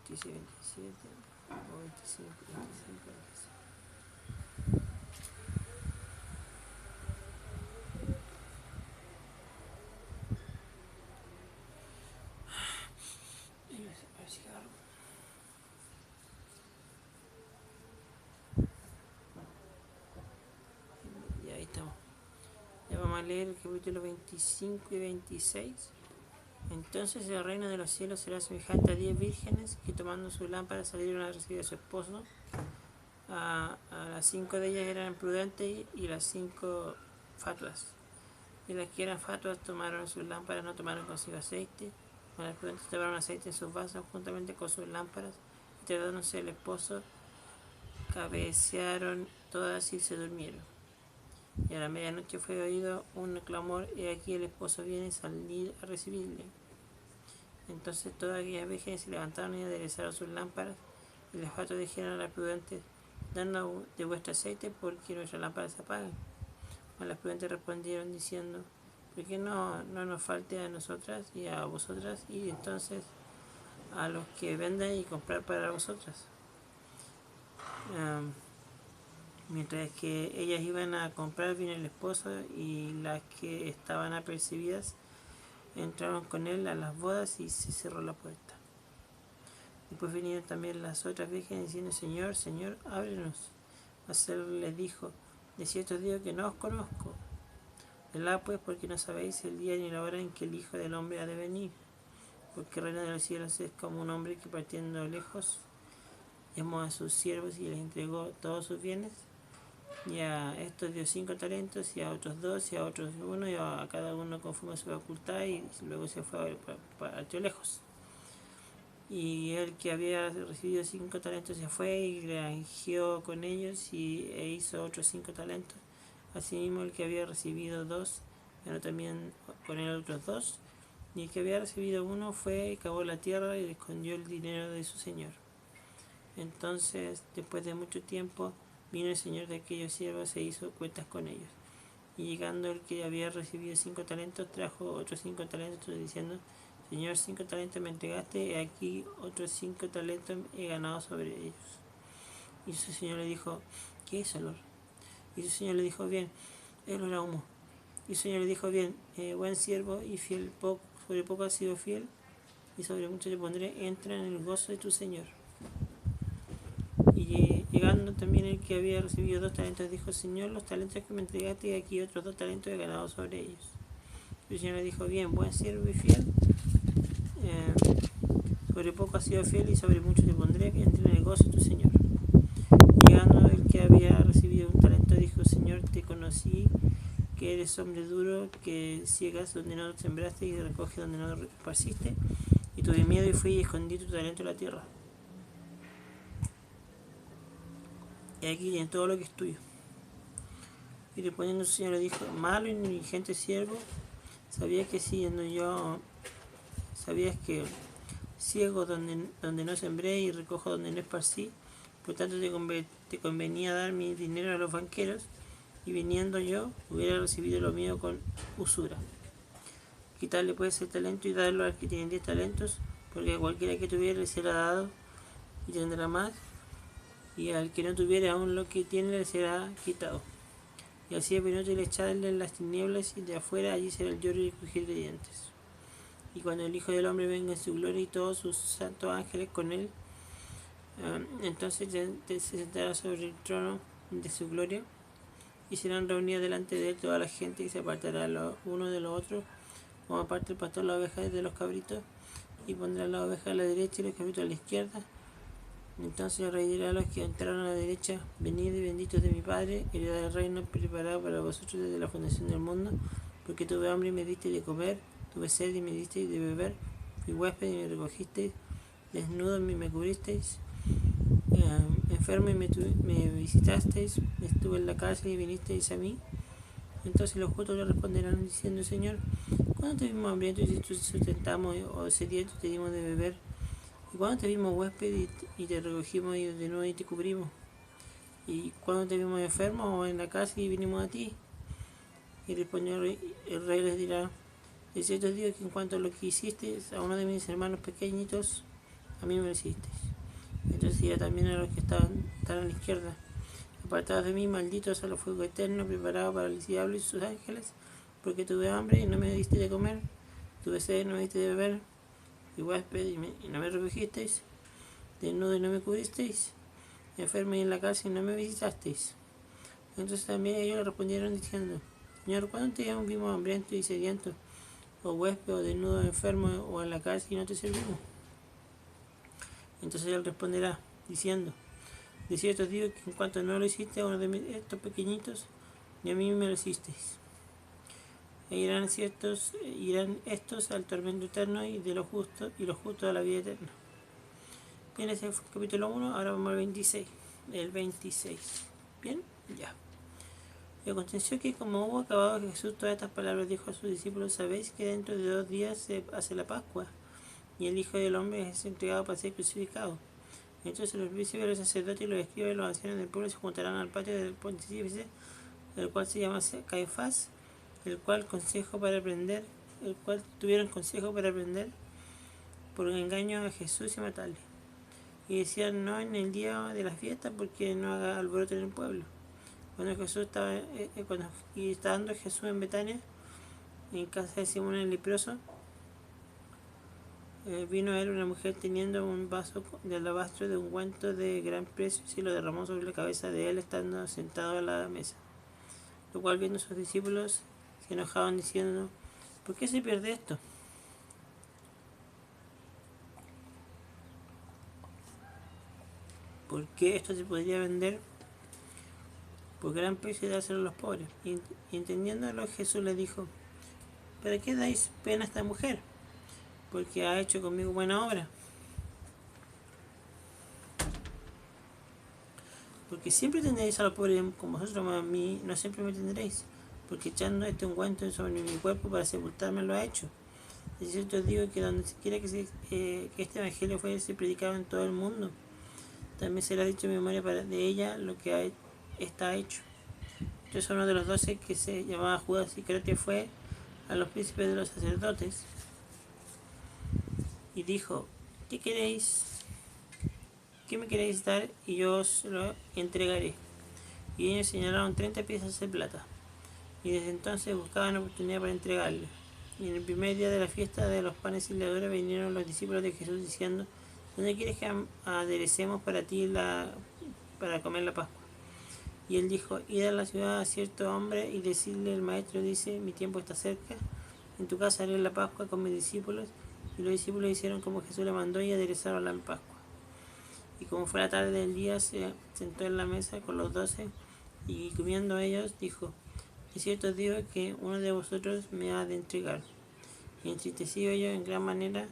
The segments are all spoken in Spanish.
26, 27, o 25, 25, 26. Y ahí estamos. Ya vamos a leer el capítulo 25 y 26. Entonces el reino de los cielos será semejante a 10 vírgenes que tomando su lámpara salieron a recibir a su esposo. A las 5 de ellas eran prudentes y las 5 fatuas. Y las que eran fatuas tomaron sus lámparas, no tomaron consigo aceite. Las prudentes tomaron aceite en sus vasos juntamente con sus lámparas. Y tardándose el esposo, cabecearon todas y se durmieron. Y a la medianoche fue oído un clamor, y aquí el esposo viene, salid a recibirle. Entonces todas aquellas vírgenes se levantaron y aderezaron sus lámparas, y los fatuos dijeron a las prudentes, danos de vuestro aceite, porque nuestras lámparas se apagan. Mas las prudentes respondieron diciendo, ¿por qué no nos falte a nosotras y a vosotras, y entonces a los que vendan y comprar para vosotras? Mientras que ellas iban a comprar, vino el esposo, y las que estaban apercibidas entraron con él a las bodas, y se cerró la puerta. Después vinieron también las otras vírgenes diciendo, Señor, Señor, ábrenos. Mas él les dijo, de cierto os digo que no os conozco. Velad pues, porque no sabéis el día ni la hora en que el Hijo del Hombre ha de venir. Porque el reino de los cielos es como un hombre que partiendo lejos llamó a sus siervos y les entregó todos sus bienes. Y a estos dio 5 talentos, y a otros 2, y a otros 1, y a cada uno conforme a su facultad, y luego se fue para lejos. Y el que había recibido 5 talentos se fue y granjeó con ellos, e hizo otros 5 talentos. Asimismo el que había recibido 2, ganó también con él otros 2. Y el que había recibido 1 fue, cavó la tierra y escondió el dinero de su señor. Entonces, después de mucho tiempo, vino el señor de aquellos siervos e hizo cuentas con ellos. Y llegando el que había recibido 5 talentos, trajo otros 5 talentos, diciendo, Señor, 5 talentos me entregaste, y aquí otros 5 talentos he ganado sobre ellos. Y su señor le dijo, ¿qué es olor? Y su señor le dijo, bien, el olor a humo. Y su señor le dijo, bien, buen siervo y fiel, sobre poco has sido fiel, y sobre mucho te pondré, entra en el gozo de tu señor. Y llegando también el que había recibido 2 talentos, dijo, Señor, los talentos que me entregaste, y aquí otros 2 talentos he ganado sobre ellos. Y el Señor le dijo, bien, buen siervo y fiel, sobre poco has sido fiel, y sobre mucho te pondré, entra en el gozo de tu Señor. Y llegando el que había recibido 1 talento, dijo, Señor, te conocí, que eres hombre duro, que ciegas donde no sembraste y recoges donde no esparciste, y tuve miedo y fui y escondí tu talento en la tierra. Y aquí en todo lo que es tuyo. Y respondiendo su señor le dijo, malo y negligente siervo, sabías que ciego donde no sembré y recojo donde no esparcí, por tanto te convenía dar mi dinero a los banqueros, y viniendo yo hubiera recibido lo mío con usura. Quitarle pues el talento y darlo al que tiene 10 talentos, porque a cualquiera que tuviera le será dado y tendrá más, y al que no tuviera aún lo que tiene le será quitado. Y así es inútil echarle en las tinieblas, y de afuera allí será el lloro y el crujir de dientes. Y cuando el Hijo del Hombre venga en su gloria y todos sus santos ángeles con él, entonces se sentará sobre el trono de su gloria, y serán reunidas delante de él toda la gente, y se apartará lo uno de lo otro, como aparte el pastor las ovejas de los cabritos, y pondrá las ovejas a la derecha y los cabritos a la izquierda. Entonces el rey dirá a los que entraron a la derecha, venid y benditos de mi Padre, heredad del reino preparado para vosotros desde la fundación del mundo, porque tuve hambre y me disteis de comer, tuve sed y me disteis de beber, fui huésped y me recogisteis, desnudo y me cubristeis, enfermo y me visitasteis, estuve en la cárcel y vinisteis a mí. Entonces los justos le responderán diciendo, Señor, ¿cuándo te vimos hambriento y te sustentamos, o sediento y te dimos de beber? ¿Y cuándo te vimos huésped y te recogimos, y de nuevo y te cubrimos? ¿Y cuándo te vimos enfermo o en la casa y vinimos a ti? Y respondió el rey les dirá, de cierto os digo que en cuanto a lo que hiciste a uno de mis hermanos pequeñitos, a mí me lo hicisteis. Entonces dirá también a los que están a la izquierda: apartados de mí, malditos, a los fuego eterno preparado para el diablo y sus ángeles, porque tuve hambre y no me diste de comer, tuve sed y no me diste de beber, y huésped y no me recogisteis, desnudo y no me cubristeis, enfermo y en la cárcel y no me visitasteis. Entonces también ellos le respondieron diciendo: Señor, ¿cuándo te vimos hambriento y sediento, o huésped, o desnudo, o enfermo, o en la cárcel y no te servimos? Entonces él responderá diciendo: de cierto os digo que en cuanto no lo hiciste a uno de estos pequeñitos, ni a mí me lo hicisteis. E irán estos al tormento eterno y los justos a la vida eterna. Bien, ese fue el capítulo 1, ahora vamos al 26. El 26. Bien, ya. Y aconteció que como hubo acabado Jesús todas estas palabras, dijo a sus discípulos: sabéis que dentro de 2 días se hace la Pascua, y el Hijo del Hombre es entregado para ser crucificado. Entonces los príncipes, los sacerdotes y los escribas y los ancianos del pueblo se juntarán al patio del pontífice, el cual se llama Caifás, el cual tuvieron consejo para prender por engaño a Jesús y matarle. Y decían: no en el día de la fiesta, porque no haga alboroto en el pueblo. Cuando estando Jesús en Betania, en casa de Simón el leproso, vino a él una mujer teniendo un vaso de alabastro de ungüento de gran precio, y lo derramó sobre la cabeza de él estando sentado a la mesa. Lo cual, viendo sus discípulos, se enojaban diciendo: ¿por qué se pierde esto? Porque esto se podría vender por gran precio y dárselo a los pobres. Y entendiéndolo, Jesús le dijo: ¿para qué dais pena a esta mujer? Porque ha hecho conmigo buena obra. Porque siempre tendréis a los pobres con vosotros, mas a mí no siempre me tendréis. Porque echando este ungüento sobre mi cuerpo para sepultarme lo ha hecho. De cierto os digo que donde quiera que este evangelio fuese predicado en todo el mundo, también será dicho en memoria de ella lo que está hecho. Entonces uno de los 12, que se llamaba Judas Iscariote, fue a los príncipes de los sacerdotes y dijo: ¿qué queréis? ¿Qué me queréis dar? Y yo os lo entregaré. Y ellos señalaron 30 piezas de plata. Y desde entonces buscaban oportunidad para entregarle. Y en el primer día de la fiesta de los panes sin levadura vinieron los discípulos de Jesús diciendo: ¿dónde quieres que aderecemos para ti para comer la Pascua? Y él dijo: id a la ciudad a cierto hombre y decirle: el maestro dice, mi tiempo está cerca, en tu casa haré la Pascua con mis discípulos. Y los discípulos hicieron como Jesús le mandó y aderezaron la Pascua. Y como fue la tarde del día, se sentó en la mesa con los 12, y comiendo ellos, dijo: de cierto os digo que uno de vosotros me ha de entregar. Y entristecido ellos en gran manera,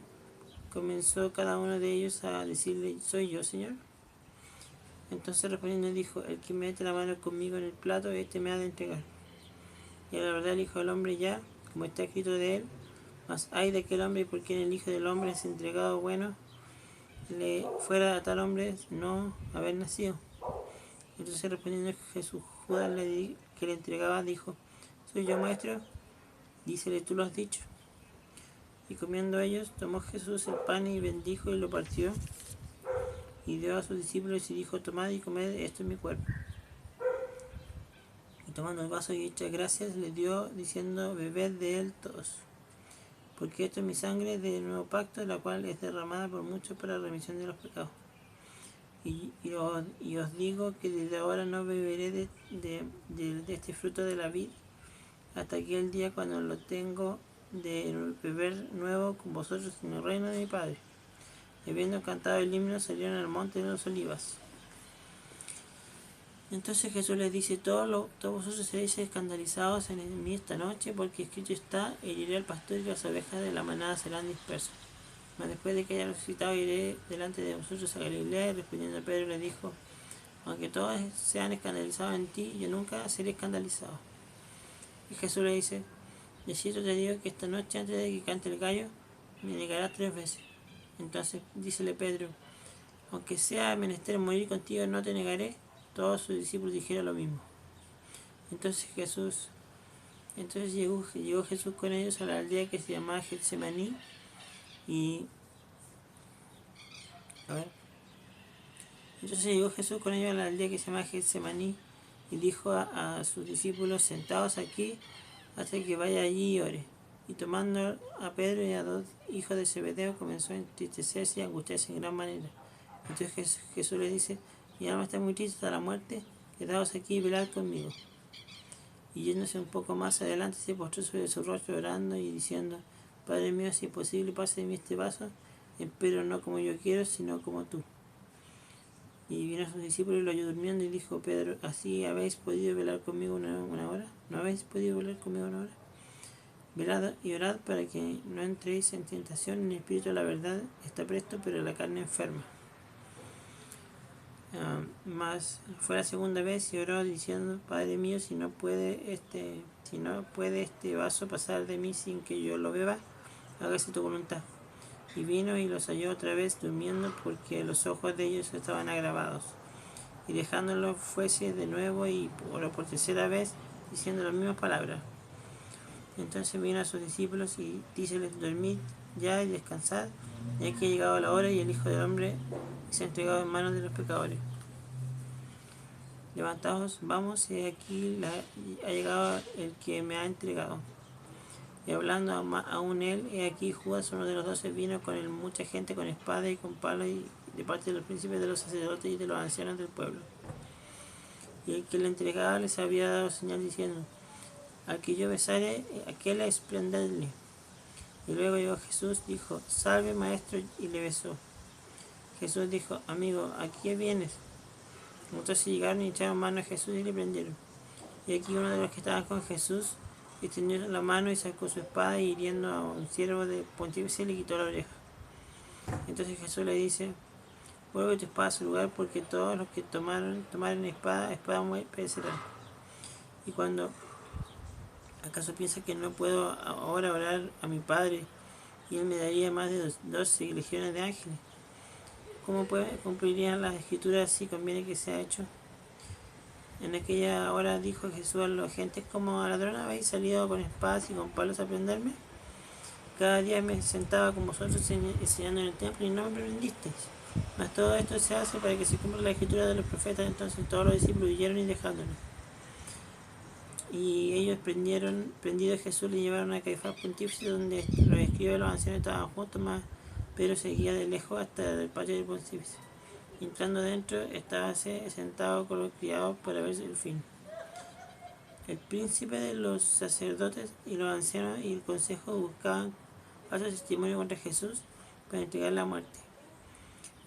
comenzó cada uno de ellos a decirle: ¿soy yo, Señor? Entonces respondiendo dijo: el que mete la mano conmigo en el plato, este me ha de entregar. Y a la verdad el Hijo del Hombre ya, como está escrito de él, mas hay de aquel hombre por quien el Hijo del Hombre es entregado, bueno le fuera a tal hombre no haber nacido. Entonces respondiendo Jesús, Judas que le entregaba, dijo: ¿soy yo, maestro? Dícele: tú lo has dicho. Y comiendo ellos, tomó Jesús el pan y bendijo y lo partió y dio a sus discípulos y dijo: tomad y comed, esto es mi cuerpo. Y tomando el vaso y hechas gracias, le dio diciendo: bebed de él todos, porque esto es mi sangre del nuevo pacto, la cual es derramada por muchos para la remisión de los pecados. Y os digo que desde ahora no beberé de este fruto de la vid hasta aquel día cuando lo tengo de beber nuevo con vosotros en el reino de mi Padre. Y habiendo cantado el himno, salieron al monte de los olivas. Entonces Jesús les dice: todos vosotros seréis escandalizados en mí esta noche, porque escrito está: heriré al pastor y las ovejas de la manada serán dispersas. Mas después de que haya resucitado, iré delante de vosotros a Galilea. Y respondiendo a Pedro le dijo: aunque todos sean escandalizados en ti, yo nunca seré escandalizado. Y Jesús le dice: de cierto te digo que esta noche, antes de que cante el gallo, me negarás 3 veces. Entonces dícele Pedro: aunque sea menester morir contigo, no te negaré. Todos sus discípulos dijeron lo mismo. Entonces llegó Jesús con ellos a la aldea que se llamaba Getsemaní, y A ver. Entonces llegó Jesús con ellos a la aldea que se llama Getsemaní y dijo a sus discípulos: sentaos aquí hasta que vaya allí y ore. Y tomando a Pedro y a dos hijos de Zebedeo, comenzó a entristecerse y a angustiarse en gran manera. Entonces Jesús les dice: mi alma está muy triste hasta la muerte, quedaos aquí y velad conmigo. Y yéndose un poco más adelante, se postró sobre su rostro orando y diciendo: Padre mío, si es posible, pase de mí este vaso, pero no como yo quiero, sino como tú. Y vino a sus discípulos y lo halló durmiendo y dijo: Pedro, ¿así habéis podido velar conmigo una hora? ¿No habéis podido velar conmigo una hora? Velad y orad para que no entréis en tentación. En el espíritu la verdad está presto, pero la carne enferma. Más fue la segunda vez y oró diciendo: Padre mío, si no puede este vaso pasar de mí sin que yo lo beba, hágase tu voluntad. Y vino y los halló otra vez durmiendo, porque los ojos de ellos estaban agravados. Y dejándolo fuese de nuevo y por tercera vez, diciendo las mismas palabras. Entonces vino a sus discípulos y díceles: dormid ya y descansad, ya que ha llegado la hora y el Hijo del Hombre se ha entregado en manos de los pecadores. Levantaos, vamos, y aquí ha llegado el que me ha entregado. Y hablando aún él, he aquí Judas, uno de los 12, vino con él mucha gente con espada y con palos, y de parte de los príncipes de los sacerdotes y de los ancianos del pueblo. Y el que le entregaba les había dado señal diciendo: al que yo besare, aquel es prenderle. Y luego llegó Jesús, dijo: salve maestro, y le besó. Jesús dijo: amigo, ¿a qué vienes? Entonces llegaron y echaron mano a Jesús y le prendieron. Y aquí uno de los que estaban con Jesús extendió la mano y sacó su espada, y hiriendo a un siervo del pontífice le quitó la oreja. Entonces Jesús le dice: vuelve tu espada a su lugar, porque todos los que tomaren espada perecerán. Y cuando acaso piensa que no puedo ahora orar a mi Padre, y él me daría más de 12 legiones de ángeles, ¿cómo cumplirían las escrituras si conviene que sea hecho? En aquella hora dijo Jesús a los gentes: ¿como ladrón habéis salido con espadas y con palos a prenderme? Cada día me sentaba con vosotros enseñando en el templo y no me prendisteis. Mas todo esto se hace para que se cumpla la escritura de los profetas. Entonces todos los discípulos huyeron y dejándolo. Y ellos prendido a Jesús, le llevaron a Caifás pontífice, donde los escribas y los ancianos estaban juntos, mas Pedro seguía de lejos hasta el patio del pontífice. Entrando dentro, estaba sentado con los criados para ver el fin. El príncipe de los sacerdotes y los ancianos y el consejo buscaban falso testimonio contra Jesús para entregarle la muerte.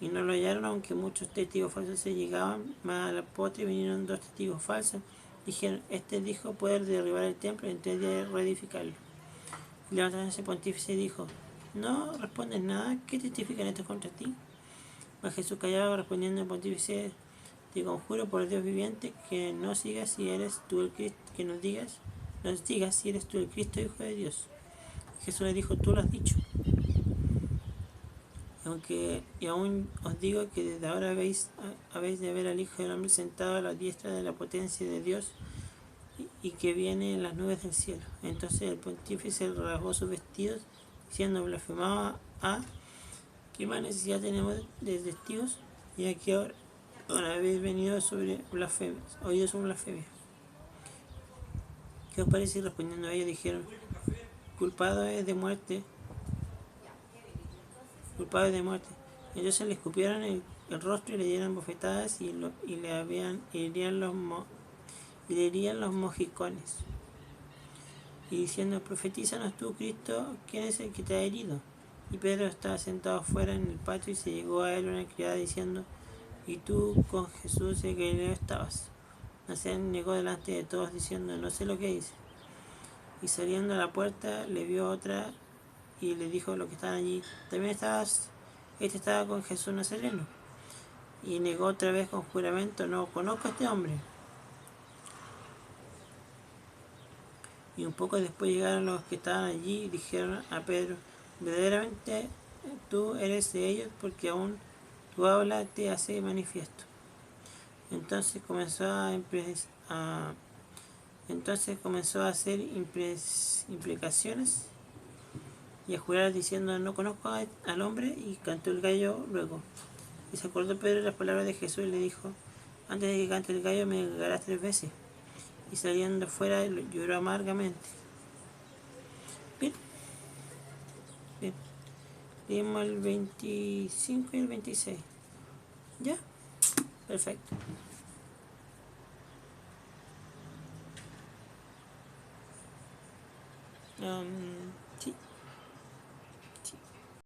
Y no lo hallaron, aunque muchos testigos falsos se llegaban, mas a la postre vinieron 2 testigos falsos. Dijeron: este dijo poder derribar el templo y en 3 días reedificarlo. Y levantándose el pontífice dijo: ¿no respondes nada? ¿Qué testifican estos contra ti? Mas Jesús callaba, respondiendo el pontífice: te conjuro por Dios viviente que no sigas si eres tú el Cristo, que nos digas si eres tú el Cristo, Hijo de Dios. Y Jesús le dijo: tú lo has dicho. Y aún os digo que desde ahora habéis de ver al Hijo del Hombre sentado a la diestra de la potencia de Dios, y que viene en las nubes del cielo. Entonces el pontífice rasgó sus vestidos, diciendo: blasfemaba a ¿qué más necesidad tenemos de testigos? Y aquí ahora habéis venido sobre blasfemias, oído sobre blasfemia. ¿Qué os parece? Y respondiendo a ellos dijeron: culpado es de muerte. Entonces le escupieron el rostro y le dieron bofetadas y le herían los mojicones. Y diciendo: profetízanos tú, Cristo, ¿quién es el que te ha herido? Y Pedro estaba sentado fuera en el patio, y se llegó a él una criada diciendo: y tú con Jesús el Galileo estabas. Mas él negó delante de todos diciendo: no sé lo que dice. Y saliendo a la puerta le vio otra y le dijo a los que estaban allí: también estaba con Jesús Nazareno. Y negó otra vez con juramento: no conozco a este hombre. Y un poco después llegaron los que estaban allí y dijeron a Pedro: verdaderamente tú eres de ellos, porque aún tu habla te hace manifiesto. Entonces comenzó a hacer imprecaciones y a jurar diciendo: no conozco al hombre. Y cantó el gallo luego. Y se acordó Pedro de las palabras de Jesús y le dijo, antes de que cante el gallo me negarás 3 veces. Y saliendo fuera lloró amargamente. Bien, bien. Leímos el 25 y el 26. ¿Ya? Perfecto.